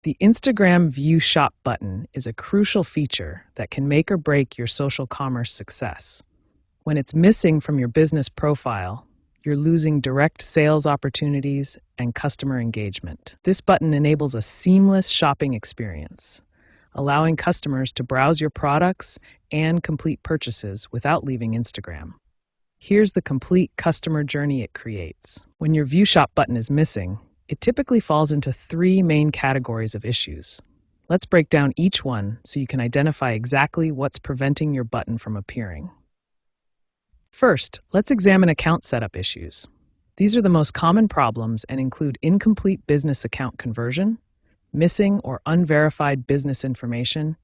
The Instagram View Shop button is a crucial feature that can make or break your social commerce success. When it's missing from your business profile, you're losing direct sales opportunities and customer engagement. This button enables a seamless shopping experience, allowing customers to browse your products and complete purchases without leaving Instagram. Here's the complete customer journey it creates. When your View Shop button is missing, it typically falls into three main categories of issues. Let's break down each one so you can identify exactly what's preventing your button from appearing. First, let's examine account setup issues. These are the most common problems and include incomplete business account conversion, missing or unverified business information,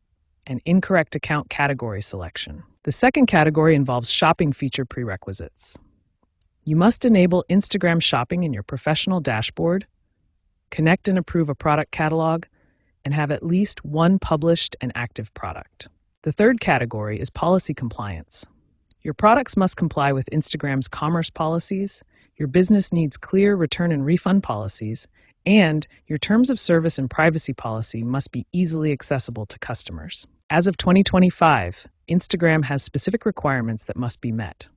and incorrect account category selection. The second category involves shopping feature prerequisites. You must enable Instagram shopping in your professional dashboard, connect and approve a product catalog, and have at least one published and active product. The third category is policy compliance. Your products must comply with Instagram's commerce policies, your business needs clear return and refund policies, and your terms of service and privacy policy must be easily accessible to customers. As of 2025, Instagram has specific requirements that must be met.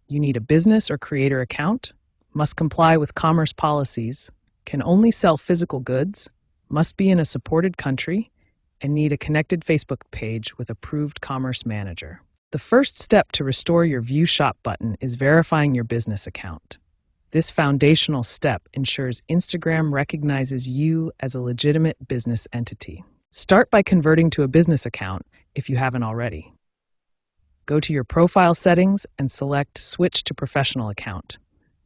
You need a business or creator account, must comply with commerce policies, can only sell physical goods, must be in a supported country, and need a connected Facebook page with approved commerce manager. The first step to restore your View Shop button is verifying your business account. This foundational step ensures Instagram recognizes you as a legitimate business entity. Start by converting to a business account if you haven't already. Go to your profile settings and select Switch to Professional Account.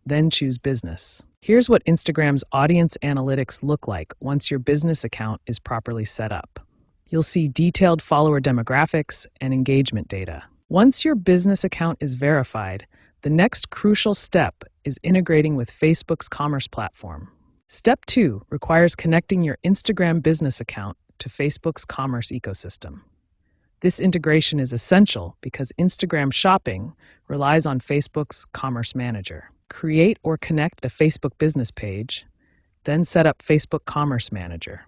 Then choose Business. Here's what Instagram's audience analytics look like once your business account is properly set up. You'll see detailed follower demographics and engagement data. Once your business account is verified, the next crucial step is integrating with Facebook's commerce platform. Step 2 requires connecting your Instagram business account to Facebook's commerce ecosystem. This integration is essential because Instagram shopping relies on Facebook's commerce manager. Create or connect a Facebook business page, then set up Facebook Commerce Manager.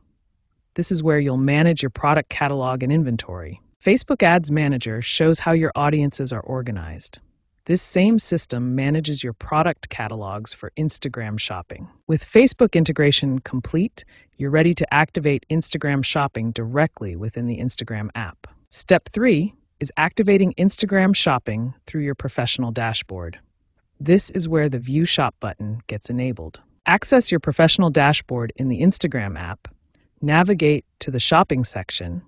This is where you'll manage your product catalog and inventory. Facebook Ads Manager shows how your audiences are organized. This same system manages your product catalogs for Instagram shopping. With Facebook integration complete, you're ready to activate Instagram shopping directly within the Instagram app. Step 3 is activating Instagram shopping through your professional dashboard. This is where the View Shop button gets enabled. Access your professional dashboard in the Instagram app, navigate to the shopping section,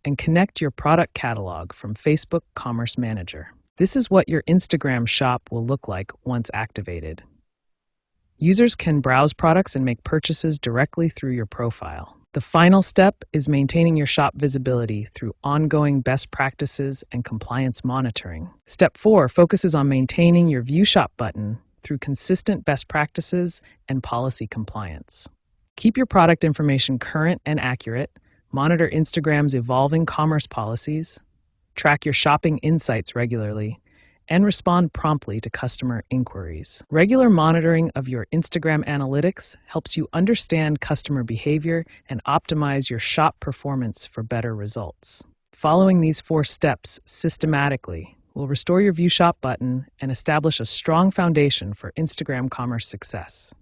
and connect your product catalog from Facebook Commerce Manager. This is what your Instagram shop will look like once activated. Users can browse products and make purchases directly through your profile. The final step is maintaining your shop visibility through ongoing best practices and compliance monitoring. Step 4 focuses on maintaining your View Shop button through consistent best practices and policy compliance. Keep your product information current and accurate, monitor Instagram's evolving commerce policies, track your shopping insights regularly, and respond promptly to customer inquiries. Regular monitoring of your Instagram analytics helps you understand customer behavior and optimize your shop performance for better results. Following these 4 steps systematically will restore your View Shop button and establish a strong foundation for Instagram commerce success.